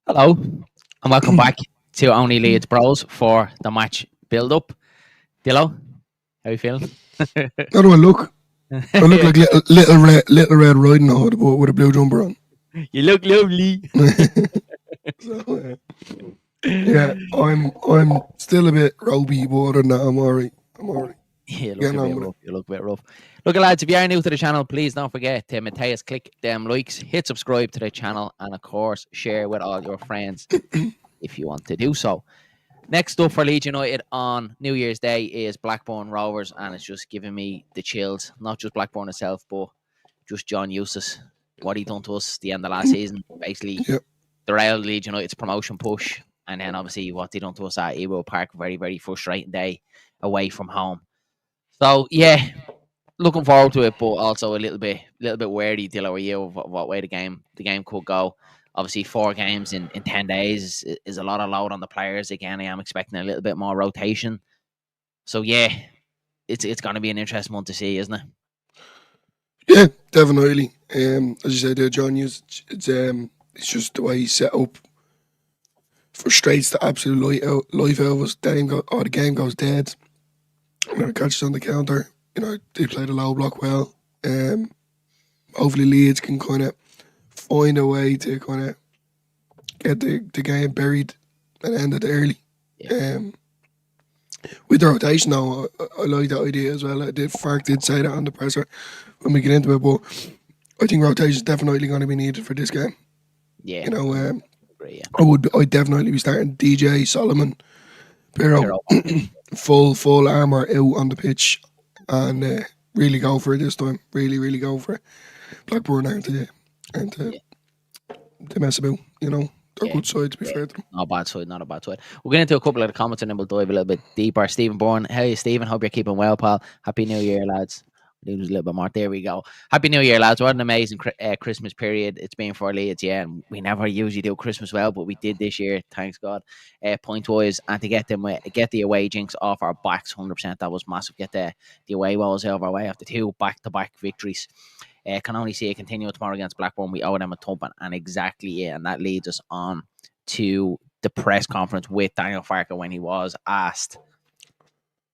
Hello, and welcome back to Only Leeds Bros for the match build-up. Dillo, how you feeling? How do I look? I look like little red Riding Hood with a blue jumper on. You look lovely. So, yeah, I'm still a bit ropey, but other than that, I'm alright. You look a bit rough. Look, lads, if you are new to the channel, please don't forget to Matthias, click them likes, hit subscribe to the channel, and of course, share with all your friends if you want to do so. Next up for Leeds United on New Year's Day is Blackburn Rovers, and it's just giving me the chills. Not just Blackburn itself, but just John Eustace. What he done to us the end of last season, basically derailed Leeds United's promotion push, and then obviously what they done to us at Ewo Park, very, very frustrating day away from home. So yeah, looking forward to it, but also a little bit wary, Dillo, are you, of what way the game could go. Obviously, 4 games in 10 days is a lot of load on the players. Again, I am expecting a little bit more rotation. So yeah, it's going to be an interesting one to see, isn't it? Yeah, definitely. As you said, John Hughes, it's just the way he's set up. Frustrates the absolute life out of us. The game goes dead. It catches on the counter. They play the low block well. Hopefully Leeds can kind of find a way to kind of get the game buried and end it early. Yeah. With the rotation, though, I like that idea as well. Farke did say that on the presser when we get into it, but I think rotation is definitely going to be needed for this game. Yeah. Agree, yeah. I'd definitely be starting DJ, Solomon, Pirro, full armour out on the pitch, and really go for it this time. Really, really go for it. Blackburn aren't to mess about, They're good side, to be fair to them. Not a bad side. We'll get into a couple of the comments and then we'll dive a little bit deeper. Stephen Bourne, hey Stephen, hope you're keeping well, pal. Happy New Year, lads. There's a little bit more. There we go. Happy New Year, lads. What an amazing Christmas period it's been for Leeds, yeah. And we never usually do Christmas well, but we did this year, thanks God. Point-wise, and to get the away jinx off our backs, 100%, that was massive. Get the away woes out of our way after 2 back-to-back victories. Can only see it continue tomorrow against Blackburn. We owe them a thumping, and exactly it. And that leads us on to the press conference with Daniel Farke when he was asked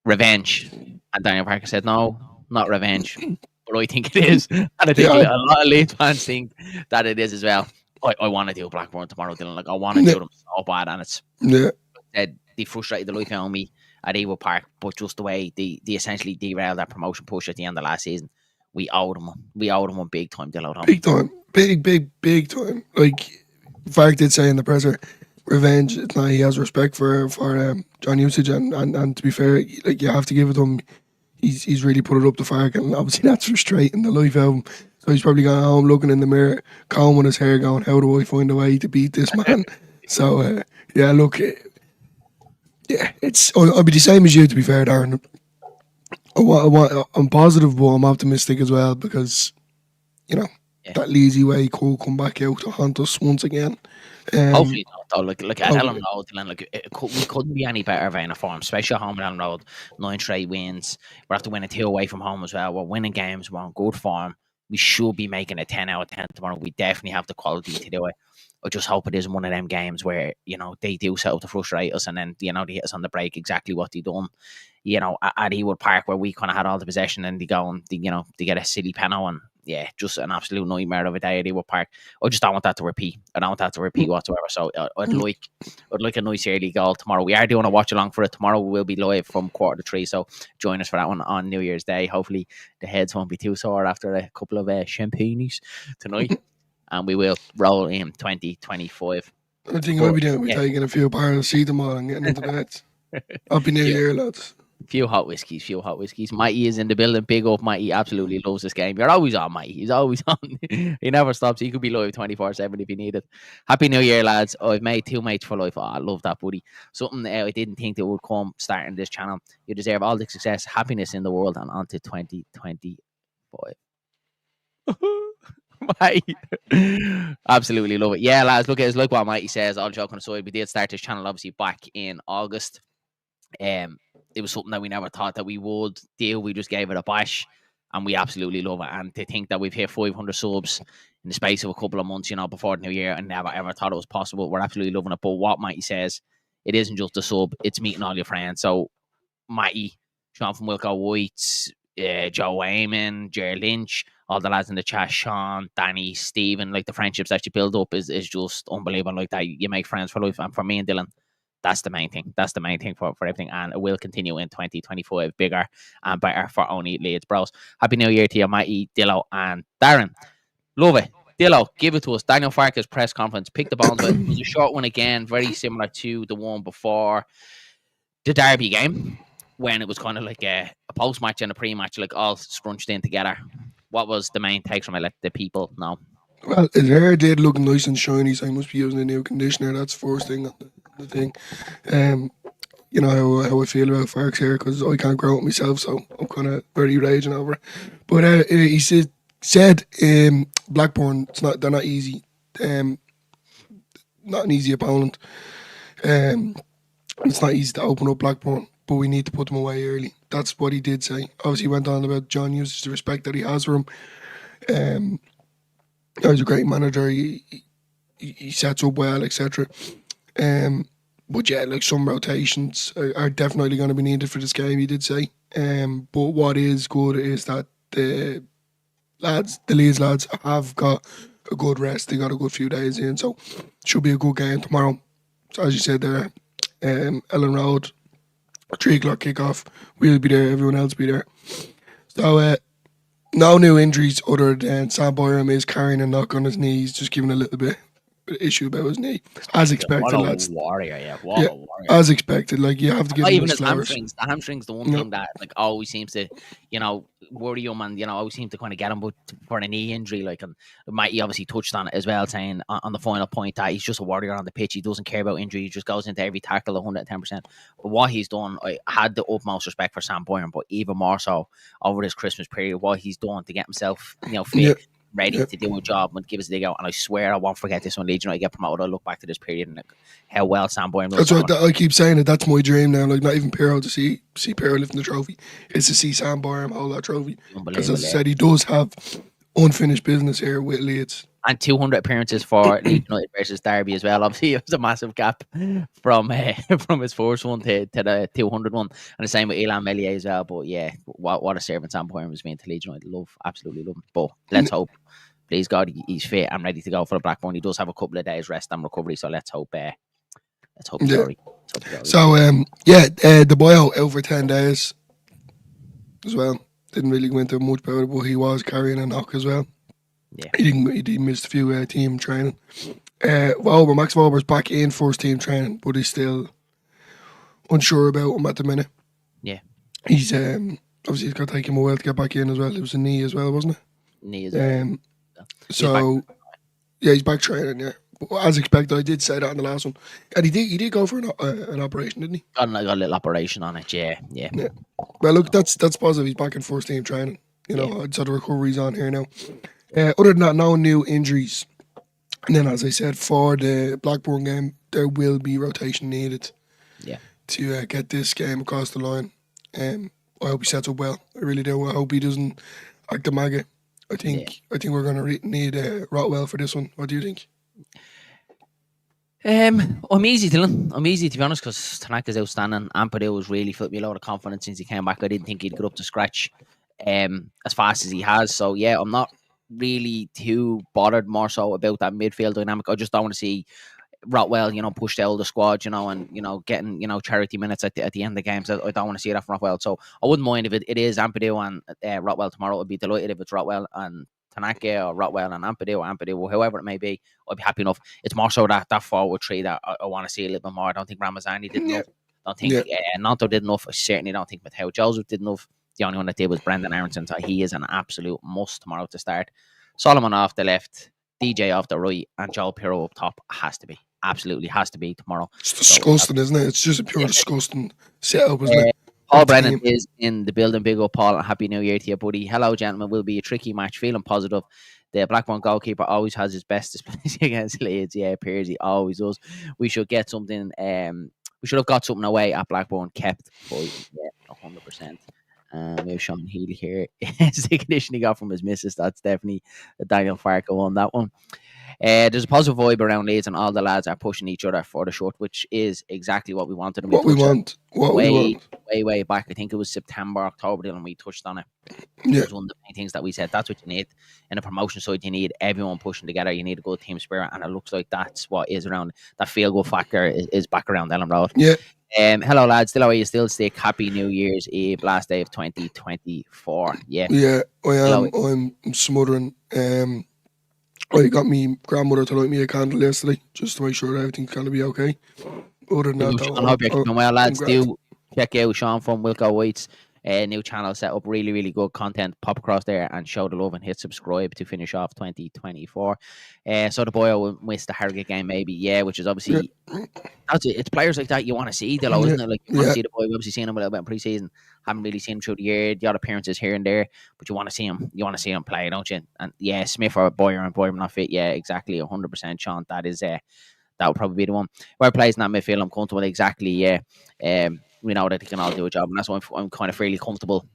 revenge. And Daniel Farke said, no, not revenge. But I think it is. And I think a lot of Leeds fans think that it is as well. I want to do Blackburn tomorrow, Dylan. Like, I want to do them so bad. And it's they frustrated the life out of me at Ewo Park, but just the way they essentially derailed that promotion push at the end of last season. We owed them one big time. Big time. Big time. Like, Farke did say in the presser, revenge. It's not, he has respect for John Eustace, and to be fair, like, you have to give it to him. He's really put it up to Farke, and obviously that's frustrating the life out of him. So he's probably going home looking in the mirror, combing his hair, going, how do I find a way to beat this man? So yeah, look, I'll be the same as you, to be fair, Darren. I'm positive, but I'm optimistic as well, because that lazy way could come back out to haunt us once again. Hopefully not, though. Look at Elland Road, we couldn't be any better vein of form, especially at home at Elland Road. 9 straight wins. We're after winning 2 away from home as well. We're winning games. We're on good form. We should be making a 10 out of 10 tomorrow. We definitely have the quality to do it. I just hope it isn't one of them games where, they do set up to frustrate us, and then, they hit us on the break exactly what they done, at Ewood Park, where we kind of had all the possession, and they go and, they get a silly penalty, and yeah, just an absolute nightmare of a day at Ewood Park. I just don't want that to repeat. I don't want that to repeat whatsoever. So I'd like a nice early goal tomorrow. We are doing a watch along for it tomorrow. We will be live from 2:45, so join us for that one on New Year's Day. Hopefully the heads won't be too sore after a couple of champagnes tonight. And we will roll in 2025. I think I'll be doing it. We're taking a few paracetamol and getting into bed. Happy New Year, lads. Few hot whiskies. Mikey is in the building. Big up, Mikey. Absolutely loves this game. You're always on, Mikey. He's always on. He never stops. He could be live 24/7 if he needed. Happy New Year, lads. I've made 2 mates for life. Oh, I love that, buddy. Something I didn't think that would come starting this channel. You deserve all the success, happiness in the world, and on to 2025. Mate. Absolutely love it. Yeah, lads, look, it's like what Mikey says, all joking aside, we did start this channel obviously back in August. It was something that we never thought that we would do. We just gave it a bash, and we absolutely love it. And to think that we've hit 500 subs in the space of a couple of months, before the new year, and never ever thought it was possible. We're absolutely loving it. But what Mikey says, it isn't just a sub; it's meeting all your friends. So, Mikey, Sean from Wilco White, Joe Wayman, Jerry Lynch, all the lads in the chat, Sean, Danny, Stephen, like the friendships that you build up is just unbelievable. Like that, you make friends for life. And for me and Dylan, that's the main thing. That's the main thing for everything. And it will continue in 2025, bigger and better for only Leeds Bros. Happy New Year to you, Mikey, Dillo, and Darren. Love it. Dillo, give it to us. Daniel Farke's press conference. Pick the bones of it. It was a short one again, very similar to the one before the Derby game, when it was kind of like a post-match and a pre-match, like all scrunched in together. What was the main take from it? Let the people know. Well, his hair did look nice and shiny, so he must be using a new conditioner. That's the first thing on the thing. You know how I feel about Farke's hair, because I can't grow it myself, so I'm kind of very raging over it. But he said Blackburn, they're not easy. Not an easy opponent. It's not easy to open up Blackburn, but we need to put them away early. That's what he did say. Obviously, he went on about John Eustace, the respect that he has for him. He's a great manager. He sets up well, etc. But yeah, like some rotations are definitely going to be needed for this game, he did say. But what is good is that the Leeds lads have got a good rest. They got a good few days in, so should be a good game tomorrow. So as you said there, Elland Road, 3 o'clock kickoff. We'll be there. Everyone else will be there. So no new injuries other than Sam Byram is carrying a knock on his knee. He's just giving a little bit of issue about his knee, as expected, lads. Warrior, yeah. What a warrior. As expected. Like, you have to give him even his his flowers. hamstrings. The hamstrings, the one thing that like always seems to, worry him, and always seem to kind of get him, but for a knee injury, like, and Mikey obviously touched on it as well, saying on the final point that he's just a warrior on the pitch. He doesn't care about injury. He just goes into every tackle 110%. But what he's done, I had the utmost respect for Sam Byron, but even more so over this Christmas period, what he's done to get himself, fit, ready to do a job and give us a dig out. And I swear I won't forget this when Leeds United get promoted. I look back to this period and how well Sam Byron looks. That's what I keep saying. That's my dream now. Like, not even Pirro to see Pirro lifting the trophy. It's to see Sam Byron hold that trophy. Because as I said, he does have unfinished business here with Leeds. And 200 appearances for Leeds United versus Derby as well. Obviously, it was a massive gap from his first one to the 200 one. And the same with Elan Melier as well. But yeah, what a servant Sam Byron was being to Leeds United. Absolutely love him. But let's hope, please God, he's fit and ready to go for the Blackburn. He does have a couple of days rest and recovery, so let's hope. Sorry. So the boy out for 10 days as well. Didn't really go into much about it, but he was carrying a knock as well. Yeah, he didn't miss a few team training. Max Wallber's back in first team training, but he's still unsure about him at the minute. Yeah, he's obviously it's going to take him a while to get back in as well. It was a knee as well, wasn't it? Knee as well. So he's back training. Yeah, but as expected, I did say that in the last one, and he did go for an operation, didn't he? Got a little operation on it. Yeah. Well, look, that's positive. He's back in first team training. So the recovery's on here now. Other than that, no new injuries. And then, as I said, for the Blackburn game, there will be rotation needed to get this game across the line. I hope he sets up well. I really do. I hope he doesn't act a maggot. I think we're going to need Rotwell for this one. What do you think? I'm easy, Dylan. I'm easy, to be honest, because Tanaka's outstanding. Ampadu has really filled me a lot of confidence since he came back. I didn't think he'd get up to scratch as fast as he has. So, yeah, I'm not really too bothered more so about that midfield dynamic. I just don't want to see Rotwell, pushed out the squad, and, getting, charity minutes at the end of the games. I don't want to see that from Rotwell. So I wouldn't mind if it is Ampadu and Rotwell tomorrow. I'd be delighted if it's Rotwell and Tanaka or Rotwell and Ampadu or whoever it may be. I'd be happy enough. It's more so that forward three that I want to see a little bit more. I don't think Ramazani did enough. I don't think Nanto did enough. I certainly don't think Matteo Joseph did enough. The only one that did was Brendan Aronson, so he is an absolute must tomorrow to start. Solomon off the left, DJ off the right, and Joel Pirro up top has to be. Absolutely has to be tomorrow. It's disgusting, isn't it? It's just a pure disgusting setup, isn't it? Paul of the Brennan game. is in the building. Big up, Paul, and happy New Year to you, buddy. Hello, gentlemen. Will be a tricky match. Feeling positive. The Blackburn goalkeeper always has his best displays against Leeds. Yeah, appears he always does. We should get something. We should have got something away at Blackburn. Kept fighting. Yeah, 100%. We have Sean Healy here. It's the condition he got from his missus. That's definitely a Daniel Farke on that one. There's a positive vibe around Leeds, and all the lads are pushing each other for the shot, which is exactly what we wanted. And we What we touched on want. What we way, want. way back. I think it was September, October, and we touched on it. Yeah. It was one of the main things that we said. That's what you need in a promotion side. You need everyone pushing together. You need a good team spirit, and it looks like that's what is around. That feel good factor is back around Elland Road. Yeah. Hello, lads. Still, are you still sick? Happy New Year's Eve, last day of 2024. Yeah. Yeah, I Hello. am. I'm smothering. I got me grandmother to light me a candle yesterday just to make sure everything's going to be okay. Other than that, Sean, hope you're keeping well, lads. I'm grand. Do check out Sean from Wilco White's new channel set up. Really, really good content. Pop across there and show the love and hit subscribe to finish off 2024. So the boy will miss the Harrogate game, maybe. Yeah, which is obviously that's it. It's players like that you want to see, though, isn't it? Like you want to see the boy. We've obviously seen him a little bit in pre-season. Haven't really seen him through the year. The odd appearances here and there, but you want to see him. You want to see him play, don't you? And yeah, Smith or Boyer and Boyer not fit. Yeah, exactly, 100%. Sean, that is that would probably be the one. Where plays in that midfield, I'm comfortable. Exactly. Yeah. We know that they can all do a job, and that's why I'm kind of fairly comfortable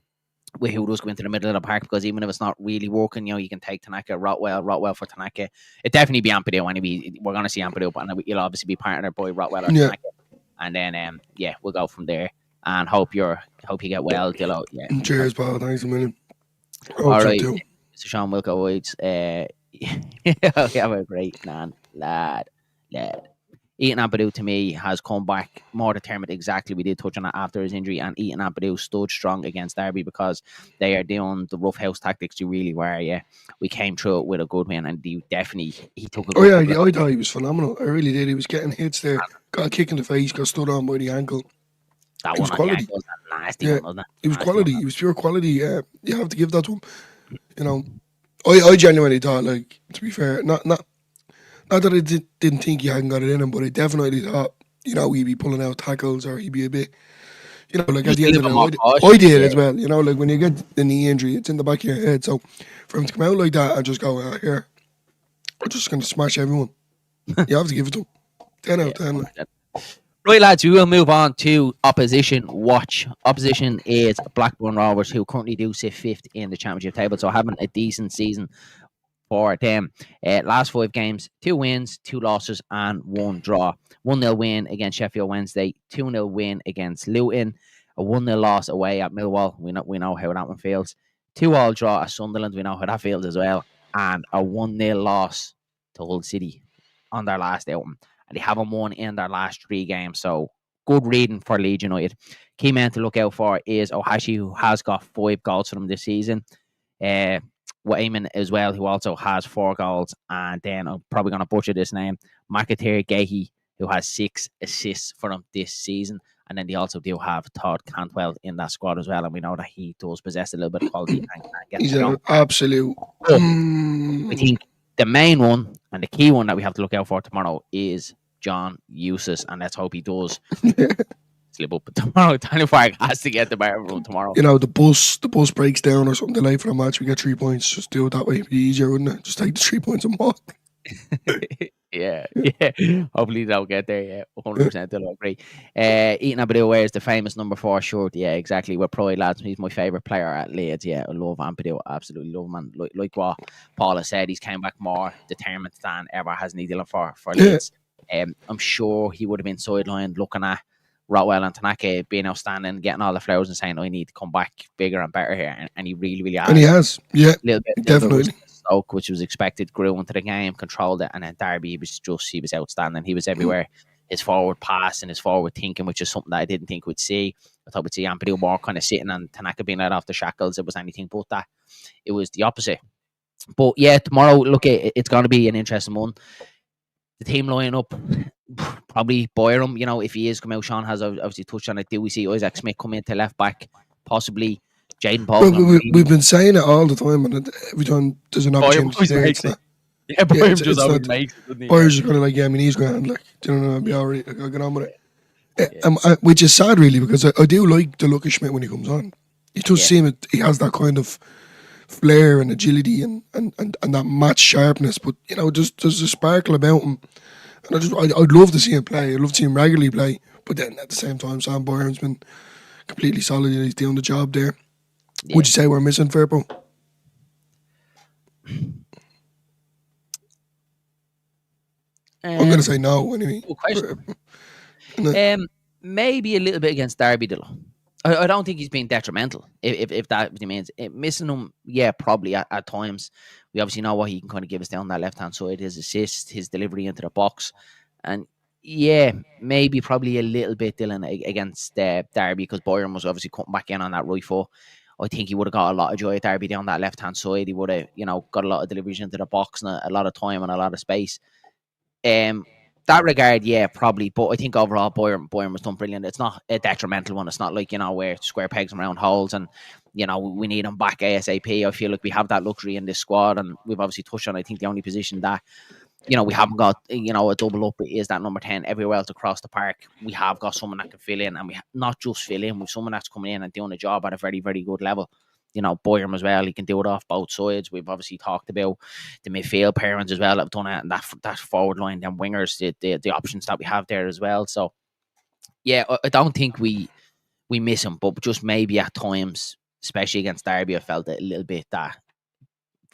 with who does go into the middle of the park, because even if it's not really working, you can take Tanaka, Rotwell for Tanaka. It definitely be Ampadu anyway. We're going to see Ampadu, and you'll obviously be partnered by Rotwell or Tanaka. And then we'll go from there. And hope you get well, Dillo. Yeah. Cheers, pal. Thanks a million. All right, Mr. Sean Wilco White. Have a great man, lad. Ethan Ampadu, to me, has come back more determined. Exactly, we did touch on that after his injury, and Ethan Ampadu stood strong against Derby because they are doing the rough house tactics. You really were, yeah. We came through it with a good win, and he took a good I thought he was phenomenal. I really did. He was getting hits there, got a kick in the face, got stood on by the ankle. That it one was quality. Was that nasty one, wasn't it? It was quality. It was pure quality. Yeah, you have to give that to him. You know, I genuinely thought, like, to be fair, not that I didn't think he hadn't got it in him, but I definitely thought, he'd be pulling out tackles, or he'd be a bit, like at the end of the day, I did as well. Like when you get the knee injury, it's in the back of your head. So for him to come out like that and just go, here, I'm just going to smash everyone. You have to give it to him. 10 out of 10. Right, lads, we will move on to opposition watch. Opposition is Blackburn Rovers, who currently do sit 5th in the championship table, so having a decent season for them. Last 5 games, 2 wins, 2 losses, and 1 draw. 1-0 win against Sheffield Wednesday, 2-0 win against Luton, a 1-0 loss away at Millwall. We know how that one feels. 2-2 draw at Sunderland. We know how that feels as well. And a 1-0 loss to Hull City on their last outing. And they haven't won in their last 3 games. So good reading for Leeds United. Key man to look out for is Ohashi, who has got 5 goals for them this season. Wayman as well, who also has 4 goals. And then I'm probably going to butcher this name, Makatir Gehi, who has 6 assists for them this season. And then they also do have Todd Cantwell in that squad as well. And we know that he does possess a little bit of quality. He's an absolute. I think the main one and the key one that we have to look out for tomorrow is John Eustace. And let's hope he does slip up tomorrow. Daniel Farke has to get the bar room tomorrow. The bus breaks down or something delayed for the match. We get 3 points. Just do it that way. It'd be easier, wouldn't it? Just take the 3 points and walk. yeah. Hopefully they'll get there. Yeah, 100%. They'll agree. Ethan Ampadu wears the famous number 4 shirt. Yeah, exactly. With pride, lads. He's my favourite player at Leeds. Yeah, I love Ampadu. Absolutely love him. And like what Paul has said, he's came back more determined than ever, hasn't he, Dylan, for Leeds? I'm sure he would have been sidelined looking at Rotwell and Tanaka being outstanding, getting all the flowers and saying, I need to come back bigger and better here. And he really, really has. And he has. Yeah, definitely. Stoke, which was expected, grew into the game, controlled it, and then Derby, he was outstanding. He was everywhere. His forward pass and his forward thinking, which is something that I didn't think we'd see. I thought we'd see Ampadu more kind of sitting and Tanaka being let off the shackles. It was anything but that. It was the opposite. But yeah, tomorrow, look, it's going to be an interesting one. The team line up, probably Boyram, if he is come out. Sean has obviously touched on it. Do we see Isaac Smith come into left back? Possibly. Jaden Paul. We've been saying it all the time, and every time there's an opportunity there, it's not. Yeah, Boyram just always makes it, doesn't he? Boyer's just kind of like, my knee's grand, like, I'll be all right, I'll get on with Yeah. Which is sad, really, because I do like the look of Schmidt when he comes on. He does Yeah. seem he has that kind of flair and agility and that match sharpness, but there's a sparkle about him, and I'd love to see him play. I'd love to see him regularly play, but then at the same time, Sam Byram's been completely solid. He's doing the job there. Yeah. Would you say we're missing Firpo? I'm going to say no anyway. Good question. Maybe a little bit against Derby, though. I don't think he's been detrimental. If that means missing him, yeah, probably at times. We obviously know what he can kind of give us down that left hand side, his assist, his delivery into the box, and yeah, maybe probably a little bit Dylan against Derby, because Byron was obviously cutting back in on that right foot. I think he would have got a lot of joy at Derby down that left hand side. He would have, got a lot of deliveries into the box and a lot of time and a lot of space. That regard, yeah, probably. But I think overall, Byron was done brilliant. It's not a detrimental one. It's not like, where square pegs and round holes and, we need him back ASAP. I feel like we have that luxury in this squad, and we've obviously touched on, I think, the only position that, we haven't got, a double up is that number 10 everywhere else across the park. We have got someone that can fill in, and we not just fill in, with someone that's coming in and doing a job at a very, very good level. Boyum as well, he can do it off both sides. We've obviously talked about the midfield pairings as well that have done it, and that forward line, them wingers, the options that we have there as well. So, yeah, I don't think we miss him, but just maybe at times, especially against Derby, I felt it a little bit that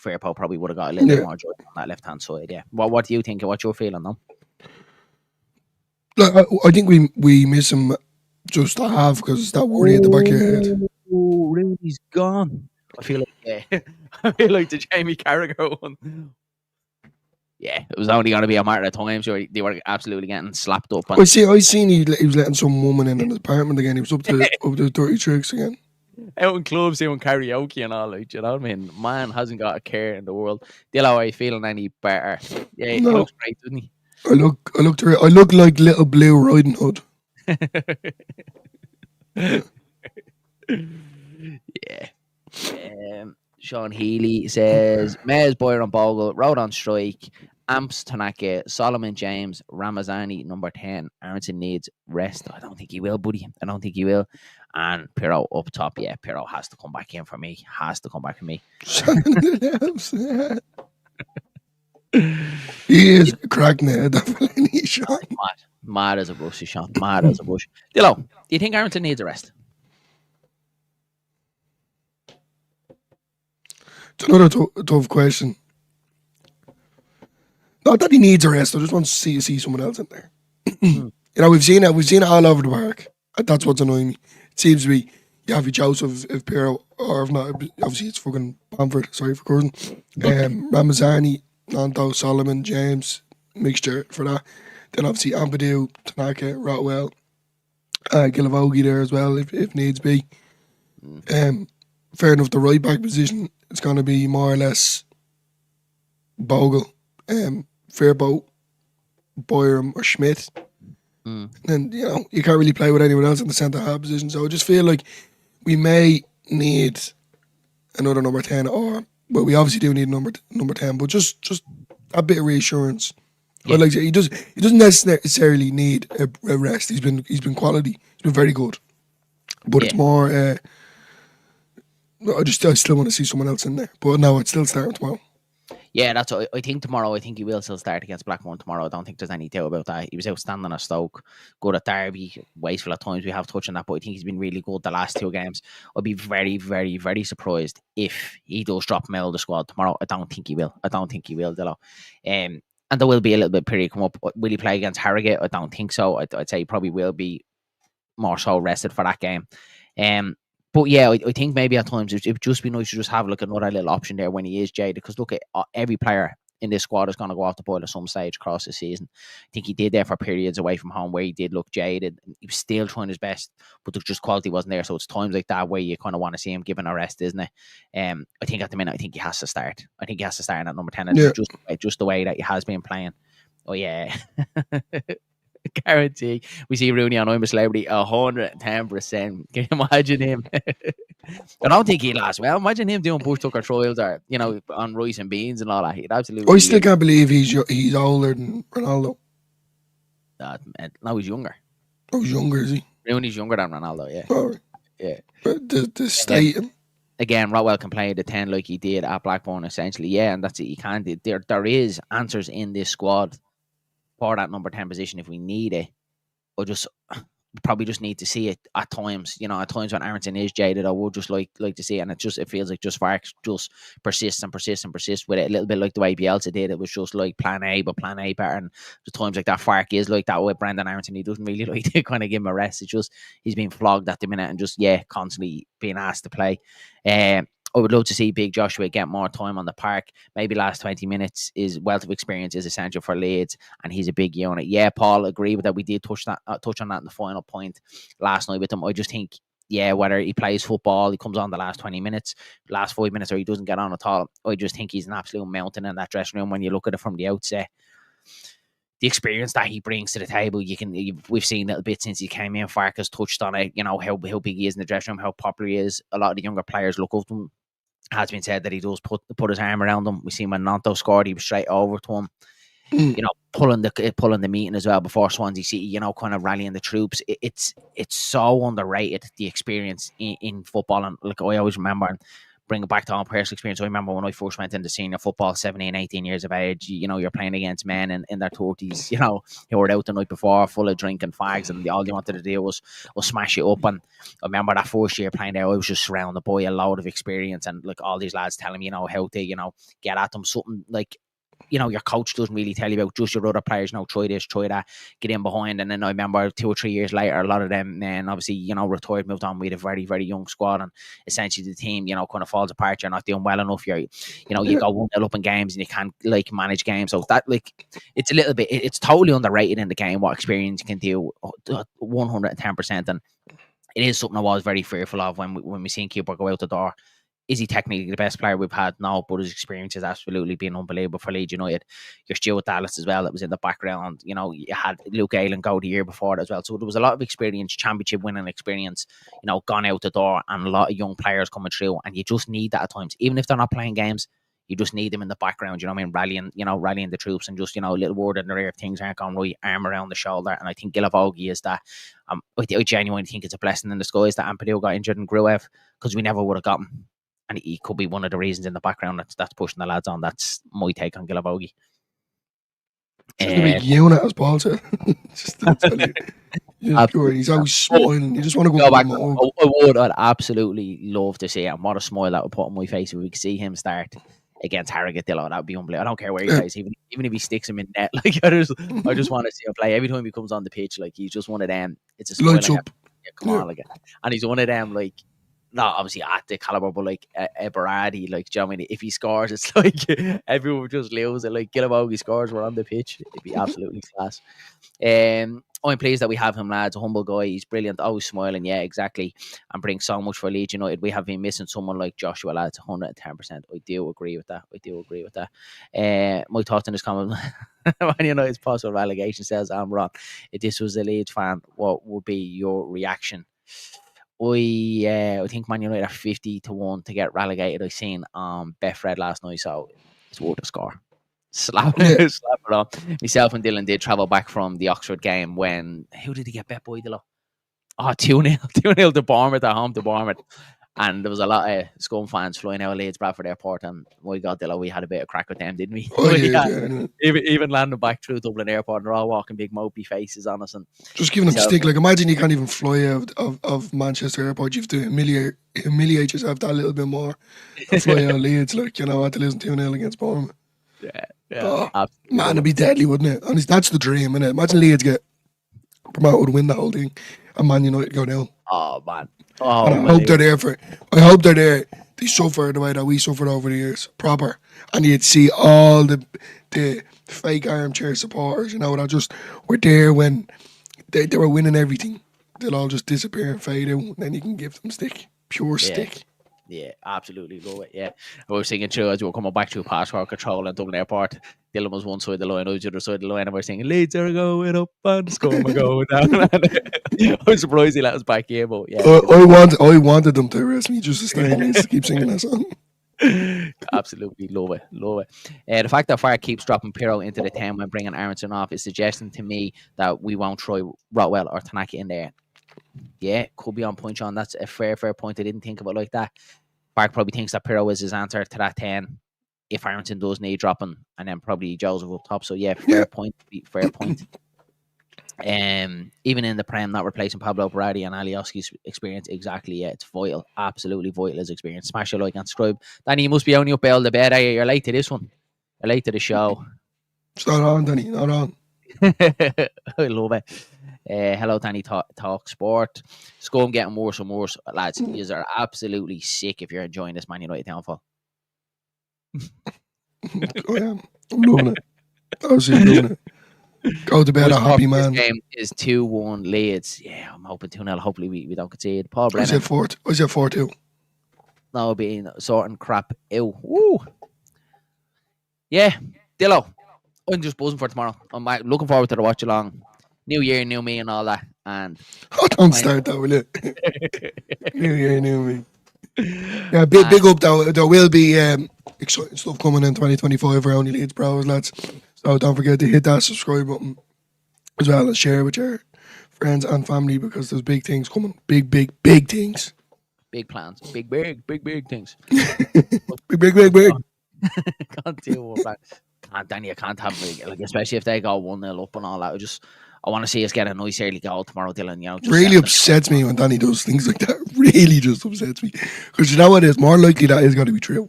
Firpo probably would have got a little bit more joy on that left hand side. Yeah. What do you think? What's your feeling though? I think we miss him just a half because it's that worry at the back of your head. Oh, Rooney's gone. I feel like I feel like the Jamie Carragher one. Yeah, it was only going to be a matter of time. So they were absolutely getting slapped up. I seen he was letting some woman in his apartment again. He was up to dirty tricks again. Out in clubs doing karaoke and all, like, you know what I mean? Man hasn't got a care in the world. Dillo, are you feeling any better? Yeah, he looks great, doesn't he? I look like Little Blue Riding Hood. Yeah. Sean Healy says Mez, Boyer, Bogle, Road on strike, Amps, Tanaka, Solomon, James, Ramazani, number 10. Aronson needs rest. I don't think he will, buddy. I don't think he will. And Pirro up top. Yeah, Pirro has to come back in for me. He is cracking it, definitely. Sean. Mad as a bush, Sean. Mad as a bush. Dillo, do you think Aronson needs a rest? It's another tough question. Not that he needs a rest. I just want to see someone else in there. We've seen it all over the park. That's what's annoying me. It seems to be you have your Joseph if Pirro, or if not, obviously it's fucking Bamford. Sorry for cursing. Ramazani, Nanto, Solomon, James, mixture for that. Then obviously Ampadu, Tanaka, Rotwell, Gilavogi there as well if needs be. Fair enough, the right back position, it's going to be more or less Bogle, Firpo, Byram or Schmidt. And you can't really play with anyone else in the centre half position. So I just feel like we may need another number 10, we obviously do need number 10, but just a bit of reassurance. Yeah. I'd like to say he doesn't necessarily need a rest. He's been quality. He's been very good. But it's more I still want to see someone else in there. But no, it's still starting tomorrow. Yeah, that's what I think tomorrow. I think he will still start against Blackburn tomorrow. I don't think there's any doubt about that. He was outstanding at Stoke, good at Derby, wasteful at times. We have touched on that, but I think he's been really good the last two games. I'd be very, very, very surprised if he does drop him out of the squad tomorrow. I don't think he will, Dillo. And there will be a little bit of period come up. Will he play against Harrogate? I don't think so. I'd say he probably will be more so rested for that game. But yeah, I think maybe at times it would just be nice to just have like another little option there when he is jaded. Because look, every player in this squad is going to go off the boil at some stage across the season. I think he did there for periods away from home where he did look jaded. He was still trying his best, but the just quality wasn't there. So it's times like that where you kind of want to see him given a rest, isn't it? I think at the minute, I think he has to start. I think he has to start at number 10. And just the way that he has been playing. Oh yeah. Guarantee we see Rooney on I'm a Celebrity 110%. Can you imagine him? I don't think he'll last well. Imagine him doing Bush Tucker trials or on rice and beans and all that. He'd absolutely. I still can't believe he's older than Ronaldo. No, he's younger. Oh, he's younger, is he? Rooney's younger than Ronaldo, yeah. Oh, right. Yeah. But the state. Again, Rotwell can play the 10 like he did at Blackburn, essentially. Yeah, and that's it. You can't. There is answers in this squad for that number 10 position if we need it. Or just probably just need to see it at times. You know, at times when Aronson is jaded, I would just like to see it. And it feels like just Farke just persists with it. A little bit like the way Bielsa did. It was just like plan A, but plan A better. And the times like that, Farke is like that with Brendan Aronson. He doesn't really like to kind of give him a rest. It's just he's being flogged at the minute and just constantly being asked to play. I would love to see Big Joshua get more time on the park. Maybe last 20 minutes is wealth of experience is essential for Leeds, and he's a big unit. Yeah, Paul, agree with that. We did touch on that in the final point last night with him. I just think, whether he plays football, he comes on the last 20 minutes, last 5 minutes, or he doesn't get on at all, I just think he's an absolute mountain in that dressing room when you look at it from the outset. The experience that he brings to the table, we've seen little bit since he came in. Farke has touched on it, how big he is in the dressing room, how popular he is. A lot of the younger players look up to him. Has been said that he does put his arm around them. We seen when Nanto scored, he was straight over to him. Pulling the meeting as well before Swansea City. Kind of rallying the troops. It's so underrated, the experience in football. And like I always remember, and bring it back to our personal experience. I remember when I first went into senior football, 17, 18 years of age. You're playing against men in their 30s. Who were out the night before, full of drink and fags, and all they wanted to do was smash it up. And I remember that first year playing there, I was just surrounded by a load of experience, and like all these lads telling me, how to, get at them. Something like, your coach doesn't really tell you about, just your other players, try this, try that, get in behind. And then I remember 2 or 3 years later, a lot of them men obviously, retired, moved on. We had a very, very young squad, and essentially the team, kind of falls apart. You're not doing well enough. You go 1-0 up in games and you can't manage games. So that it's a little bit, it's totally underrated in the game what experience can do 110%. And it is something I was very fearful of when we seen Cooper go out the door. Is he technically the best player we've had? No, but his experience has absolutely been unbelievable for Leeds United. You're Stuart Dallas as well, that was in the background. You had Luke Aylan go the year before as well. So there was a lot of experience, championship winning experience, gone out the door, and a lot of young players coming through. And you just need that at times. Even if they're not playing games, you just need them in the background, rallying the troops, and just, a little word in the ear if things aren't going right, arm around the shoulder. And I think Gilavogi is that. I genuinely think it's a blessing in disguise that Ampadu got injured in Gruev, because we never would have got him. And he could be one of the reasons in the background that's pushing the lads on. That's my take on Gilavogi. He's a big unit, as Paul said. He's always smiling. You just want to go back. I'd absolutely love to see it. And what a smile that would put on my face if we could see him start against Harrogate. That would be unbelievable. I don't care where he plays, even if he sticks him in net. I just want to see him play. Every time he comes on the pitch, he's just one of them. It's a smile. Come on, and he's one of them, not obviously at the caliber, but Berardi, if he scores, it's everyone would just lose it. Gilavogi scores, we're on the pitch. It'd be absolutely class. I'm pleased that we have him, lads. A humble guy, he's brilliant, always smiling. Yeah, exactly, and brings so much for Leeds United. We have been missing someone like Joshua, lads. 110%. I do agree with that. My thoughts on this comment: Man United's possible relegation, says I'm wrong. If this was a Leeds fan, what would be your reaction? I think Man United are 50-1 to get relegated. I seen Betfred last night, so it's worth a score. Slap it on. Myself and Dylan did travel back from the Oxford game when, who did he get bet by, Dylan? 2-0 to Bournemouth, at home to Bournemouth. And there was a lot of Scum fans flying out of Leeds Bradford Airport, and my God, Dylan, we had a bit of crack with them, didn't we? Even landing back through Dublin Airport, and they're all walking big mopey faces on us, and just giving them stick. Imagine you can't even fly out of Manchester Airport. You have to humiliate yourself that little bit more and fly out of Leeds. Had to lose 2-0 against Bournemouth. Yeah, man, it'd be deadly, wouldn't it? And that's the dream, innit? Imagine Leeds get promoted, win the whole thing, and Man United go down. Oh man. And I hope they're there for it. I hope they're there. They suffer the way that we suffered over the years, proper. And you'd see all the fake armchair supporters, that just were there when they were winning everything. They'll all just disappear and fade out, and then you can give them stick. Pure stick. Yeah, absolutely love it. Yeah, I was thinking too as we were coming back to passport control in Dublin Airport. Dylan was one side of the line, I was the other side of the line, and we were saying Leeds are going up and Scum are going down. I was surprised he let us back in, but yeah. I wanted them to arrest me just to stay and keep singing that song. Absolutely love it. The fact that Farke keeps dropping Pirro into the 10 when bringing Aronson off is suggesting to me that we won't try Rotwell or Tanaka in there. Yeah, could be on point, Sean. That's a fair point. I didn't think of it like that. Farke probably thinks that Pirro is his answer to that 10 if Aronson does need dropping, and then probably Joseph up top. So yeah, fair point. Even in the Prem, not replacing Pablo Berardi and Alioski's experience, exactly. Yeah, it's vital, absolutely vital. His experience. Smash your like and subscribe. Danny, you must be only up all the bed. You're late to this one. You're late to the show. It's not on, Danny. Not on. I love it. Hello, Danny. Talk sport. Scum getting worse and worse, lads. You are absolutely sick if you're enjoying this Man United downfall. I am. I'm loving it. Absolutely loving it. Go to bed a happy man. This game is 2-1 Leeds. Yeah, I'm hoping 2-0. Hopefully we don't concede. Paul Brennan. I said 4-2. No, being sorting crap out. Woo. Yeah, Dillo. I'm just buzzing for tomorrow. I'm looking forward to the watch along. New year, new me, and all that. And don't start that, will you? New year, new me. Yeah, big up. There will be exciting stuff coming in 2025 around the Leeds Bros, lads. So don't forget to hit that subscribe button as well as share with your friends and family because there's big things coming. Big things. Big plans. Big things. big. Can't deal with that. Danny, I can't have like especially if they go 1-0 up and all that. I want to see us get a nice early goal tomorrow, Dylan. You know, really upsets me when Danny does things like that. Really just upsets me because you know what is more likely that is going to be true.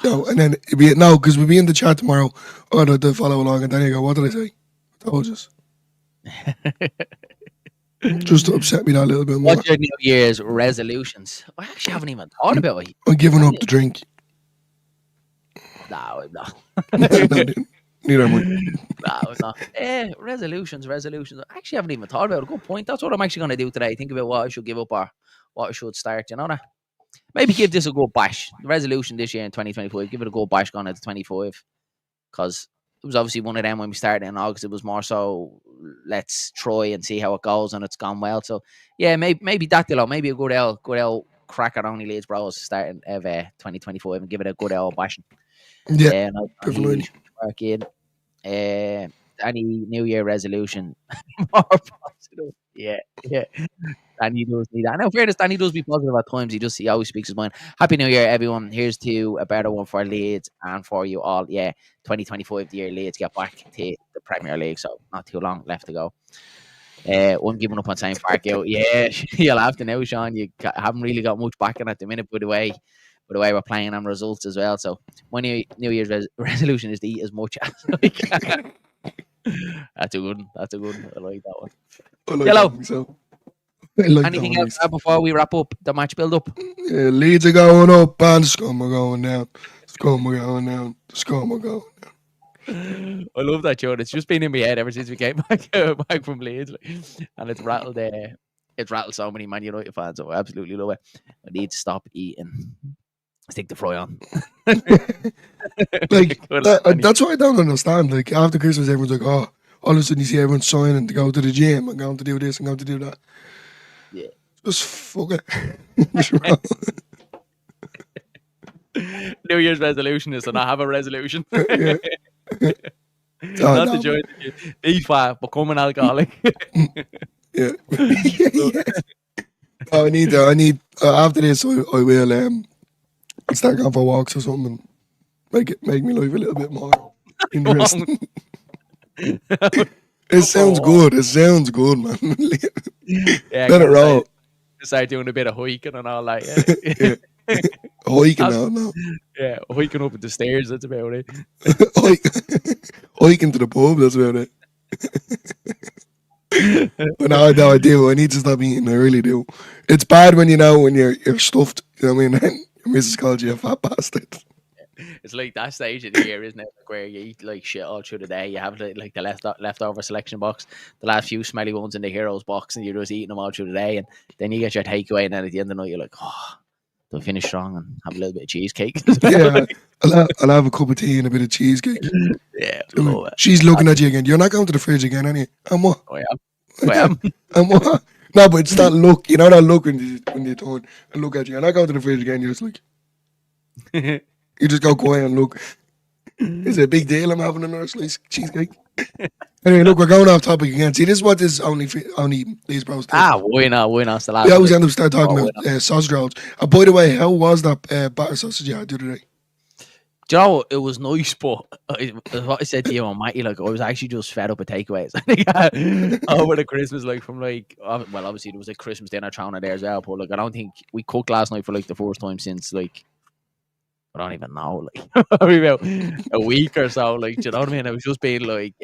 No, and then because we'll be in the chat tomorrow. Or they'll follow along, and then you go, "What did I say?" I told you. Just to upset me that little bit more. What's your New Year's resolutions? I actually haven't even thought about it. I'm giving up the drink. No, I'm not. Neither am I. No, I'm not. Resolutions. I actually haven't even thought about it. Good point. That's what I'm actually going to do today. Think about what I should give up or what I should start. You know that? Maybe give this a good bash. The resolution this year in 2025, give it a good bash going into 25. Because it was obviously one of them when we started in August. It was more so, let's try and see how it goes, and it's gone well. So, yeah, maybe that, maybe a good old crack at only Leeds Bros starting of 2025 and give it a good old bashing. Yeah, definitely. Any New Year resolution? More positive. Yeah. Danny does need that. And in fairness, Danny does be positive at times. He always speaks his mind. Happy New Year, everyone. Here's to a better one for Leeds and for you all. Yeah, 2025, the year Leeds get back to the Premier League, so not too long left to go. I'm giving up on saying Farke out. Yeah, you'll have to know, Sean. You haven't really got much backing at the minute, by the way we're playing on results as well. So my New Year's resolution is to eat as much as I can. That's a good one. I like that one. Hello. Anything else before we wrap up the match build up? Yeah, Leeds are going up and the Scum are going down. Scum are going down. I love that, Joe. It's just been in my head ever since we came back from Leeds, and it's rattled. It's rattled so many Man United fans. So I absolutely love it. I need to stop eating. Stick the fry on. That's what I don't understand. Like after Christmas, everyone's like, "Oh, all of a sudden you see everyone signing to go to the gym and going to do this and going to do that." Yeah, just fuck it. New Year's resolution is to not have a resolution. Yeah. Not to join the gym. Be fat, become an alcoholic. Yeah. I need after this. I will start going for walks or something and make me life a little bit more interesting. It sounds good, man. Yeah, let it roll. Start doing a bit of hiking and all that. Yeah. Hiking now, no. Yeah, hiking up the stairs, that's about it. Hiking to the pub, that's about it. But no, I do. I need to stop eating. I really do. It's bad when you're stuffed. You know what I mean? Your missus called you a fat bastard. It's like that stage of the year, isn't it? Like where you eat like shit all through the day. You have the leftover selection box, the last few smelly ones in the Heroes box, and you're just eating them all through the day. And then you get your takeaway, and then at the end of the night, you're like, oh, do I finish strong and have a little bit of cheesecake? Yeah, I'll have a cup of tea and a bit of cheesecake. Yeah, she's looking at you again. You're not going to the fridge again, are you? And what? I am. And what? No, but it's that look. You know that look when you turn and look at you. You're not going to the fridge again. You're just like, You just go quiet and look. It's a big deal. I'm having another slice of cheesecake. Anyway, look, we're going off topic again. See, this is what this only Leeds Bros do. Why not? Why not? It's the last We always one. end up start talking about sausage rolls. By the way, how was that batter sausage you had the other day? Do you know, it was nice, but what I said to you on Matty, like, I was actually just fed up with takeaways. I think over the Christmas, like, from, like, well, obviously, there was a Christmas dinner thrown in there as well, but, like, I don't think we cooked last night for, like, the first time since, like, I don't even know, like, probably about a week or so, like, do you know what I mean? It was just being, like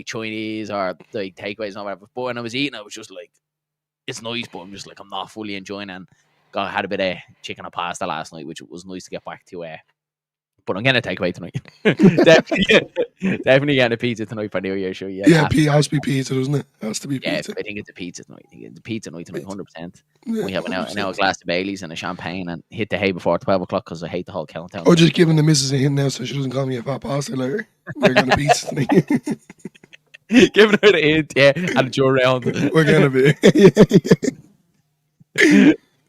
Chinese or, like, takeaways and whatever. But when I was eating, I was just, like, it's nice, but I'm just, like, I'm not fully enjoying it. And I had a bit of chicken and pasta last night, which was nice to get back to, but I'm getting a takeaway tonight. definitely getting a pizza tonight for New Year's. Sure, Yeah, it has to be pizza, doesn't it? It has to be pizza. I think it's a pizza tonight. I think it's a pizza night tonight, 100%. We have an hour glass of Baileys and a champagne and hit the hay before 12 o'clock because I hate the whole countdown. Or just giving the missus a hint now so she doesn't call me a fat pasta later. We're going to pizza tonight. Giving her the hint, yeah, and it's your round. We're going to be.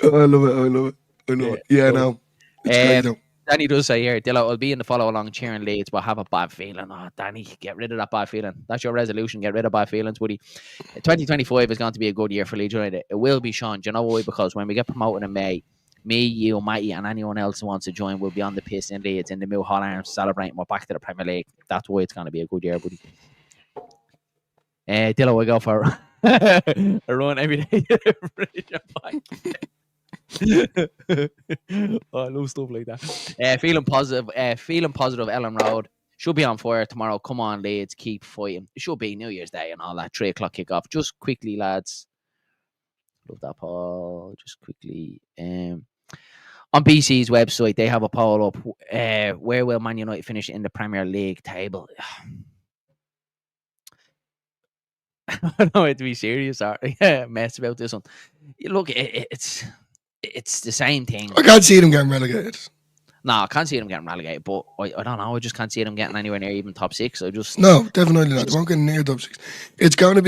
Oh, I love it. Yeah, no. It's great though. Danny does say here, Dillo, I'll be in the follow along cheering Leeds, but have a bad feeling. Oh, Danny, get rid of that bad feeling. That's your resolution. Get rid of bad feelings, buddy. 2025 is going to be a good year for Leeds United. It will be, Sean. Do you know why? Because when we get promoted in May, me, you, Matty, and anyone else who wants to join will be on the piss in Leeds in the Mill Hall Arms celebrating. We're back to the Premier League. That's why it's going to be a good year, buddy. Dillo, we go for a run every day. I love stuff like that. Feeling positive. Elland Road should be on fire tomorrow. Come on, Leeds, keep fighting. It should be New Year's Day and all that. 3 o'clock kickoff. Just quickly, lads. Love that poll. Just quickly. On BC's website, they have a poll up. Where will Man United finish in the Premier League table? I don't know, to be serious or mess about this one. Look, it's the same thing. I can't see them getting relegated. No, I can't see them getting relegated, but I don't know. I just can't see them getting anywhere near even top 6. No, definitely not. They won't get near top 6. It's going to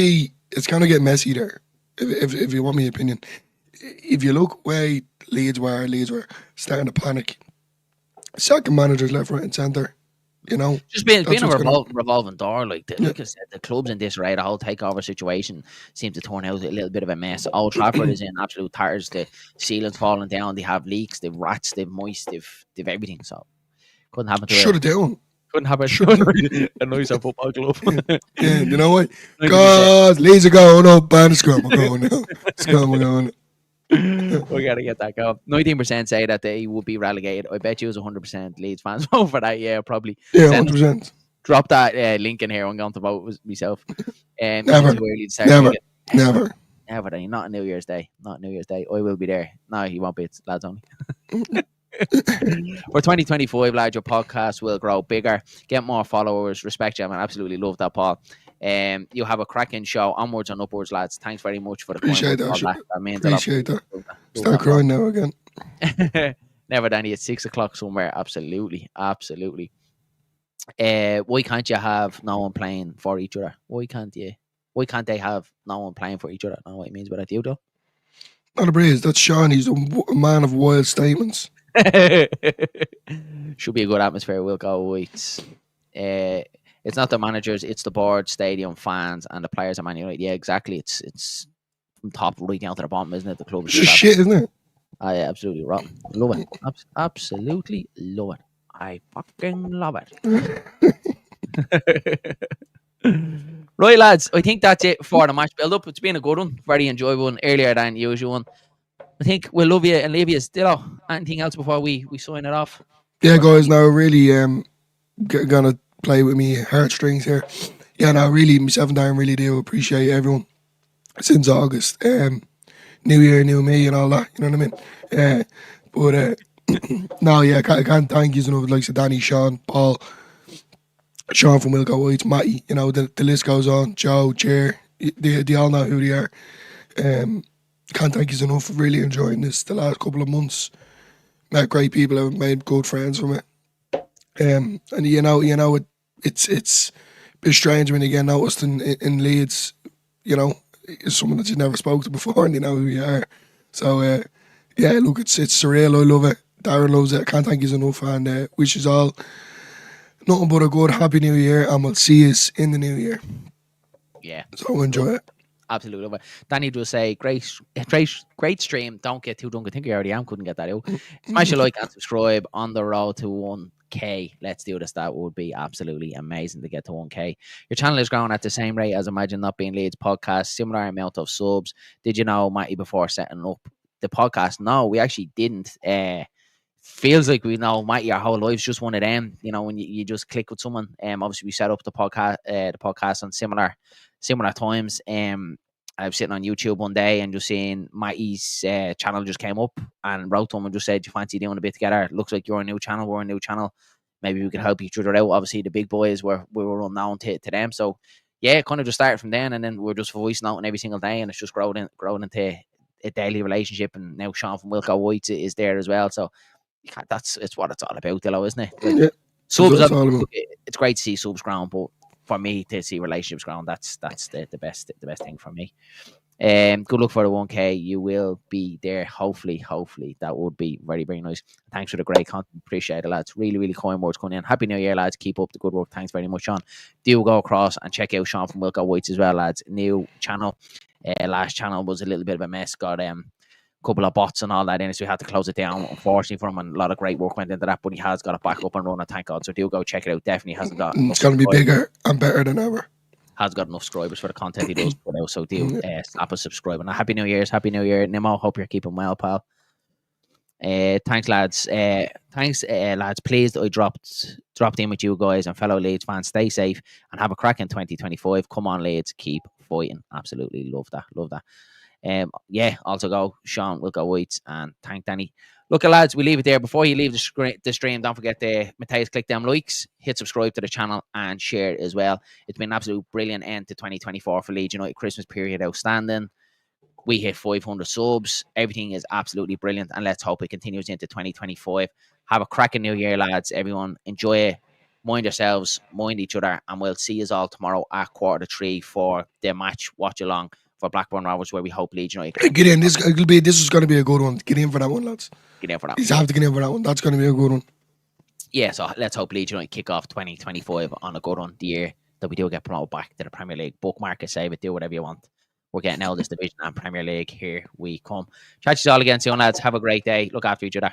get messy there. If you want my opinion, if you look where Leeds were starting to panic. Second managers left, right, and centre. You know, just being a revolving door. Like I said, the club's in disarray. The whole takeover situation seems to turn out a little bit of a mess. Old Trafford is in absolute tatters. The ceiling's falling down. They have leaks. They've rats. They've mice. They've everything. So couldn't happen to shut it down. Couldn't happen. A nicer football club. Yeah, you know what? God, Leeds are going up. And scrum are going now. Scrum are going up. We gotta get that going. 19% say that they would be relegated. I bet you it was 100% Leeds fans vote for that. Yeah, probably. Yeah, 100%. Drop that link in here. I'm going to vote myself. Never. Danny. Not on New Year's Day. Not New Year's Day. I will be there. No, you won't be. It's lads only. For 2025, lads, your podcast will grow bigger, get more followers. Respect you, man. Absolutely love that, Paul. You have a cracking show. Onwards and upwards, lads. Thanks very much for the appreciate that. That means appreciate that. Start crying now again. Never, Danny. It's 6 o'clock somewhere. Absolutely. Why can't you have no one playing for each other? Why can't they have no one playing for each other? I don't know what it means by that, you though. Not a breeze. That's Sean. He's a man of wild statements. Should be a good atmosphere. We'll go. It's not the managers, it's the board, stadium, fans, and the players at Man United. Yeah, exactly. It's from top right down to the bottom, isn't it? The club. It's just shit, isn't it? I absolutely rotten. Love it. Absolutely love it. I fucking love it. Right, lads. I think that's it for the match build-up. It's been a good one. Very enjoyable one. Earlier than usual one. I think we'll love you and leave you. Still, anything else before we sign it off? Yeah, guys. Now, really gonna play with me heartstrings here. Yeah, no, really, myself and Darren really do appreciate everyone since August. New year, new me, and all that. You know what I mean? No, yeah, I can't thank you enough. Like Danny, Sean, Paul, Sean from Wilco Whites, Matty. You know, the list goes on. Joe, Jer, they all know who they are. Can't thank you enough for really enjoying this the last couple of months. Met great people, I've made good friends from it. And you know, it's a bit strange when you get noticed in Leeds. You know, it's someone that you never spoke to before, and you know who you are. So yeah, look, it's surreal. I love it. Darren loves it. I can't thank you enough, and wish you all nothing but a good, happy new year, and we'll see you in the new year. Yeah. So enjoy it. Absolutely love it. Danny just say, great stream. Don't get too drunk. I think I already am. Couldn't get that out. Smash a like and subscribe on the road to 1K. Let's do this. That would be absolutely amazing to get to 1K. Your channel is growing at the same rate as Imagine Not Being Leeds podcast. Similar amount of subs. Did you know, Matty, before setting up the podcast? No, we actually didn't. Feels like we know Matty our whole lives. Just one of them. You know, when you just click with someone. Obviously we set up the podcast on similar times. I was sitting on YouTube one day and just seeing Matty's channel just came up, and wrote to him and just said, "Do you fancy doing a bit together? Looks like you're a new channel. We're a new channel. Maybe we could help each other out." Obviously, the big boys we were unknown to them. So yeah, it kind of just started from then, and then we're just voicing out every single day, and it's just grown into a daily relationship. And now Sean from Wilco White is there as well. So it's what it's all about, Dillo, isn't it? Like, Yeah, subs, that's all about. it's great to see subs ground, but for me to see relationships ground, that's the best thing for me. Good luck for the 1K. You will be there. Hopefully, that would be very, very nice. Thanks for the great content. Appreciate it, lads. Really, really kind words coming in. Happy New Year, lads. Keep up the good work. Thanks very much, Sean. Do go across and check out Sean from Wilco Whites as well, lads. New channel. Last channel was a little bit of a mess. Got couple of bots and all that in it, so we had to close it down, unfortunately, for him, and a lot of great work went into that, but he has got it back up and running, thank God. So do go check it out. Definitely hasn't got It's going to be bigger and better than ever. Has got enough subscribers for the content he does put out, so do slap a subscribe. And Happy New Year's, Happy New Year, Nemo. Hope you're keeping well, pal. Thanks, lads. Lads. Pleased I dropped in with you guys and fellow Leeds fans. Stay safe and have a crack in 2025. Come on, Leeds, keep fighting. Absolutely love that. Also go Sean, we'll go Whites, and thank Danny. Look, lads, we leave it there. Before you leave the stream, don't forget to Matthias, click them likes, hit subscribe to the channel, and share it as well. It's been an absolute brilliant end to 2024 for Leeds United. Christmas period outstanding. We hit 500 subs. Everything is absolutely brilliant, and let's hope it continues into 2025. Have a cracking new year, lads. Everyone, enjoy it. Mind yourselves, mind each other, and we'll see you all tomorrow at 2:45 for the match watch along for Blackburn Rovers, where we hope Leeds United. Get in. This is going to be a good one. Get in for that one, lads. Get in for that. You have to get in for that one. That's going to be a good one. Yeah, so let's hope Leeds United kick off 2025 on a good one. The year that we do get promoted back to the Premier League. Book market, save it, do whatever you want. We're getting out of this division and Premier League. Here we come. Chat to you all again soon, lads. Have a great day. Look after each other.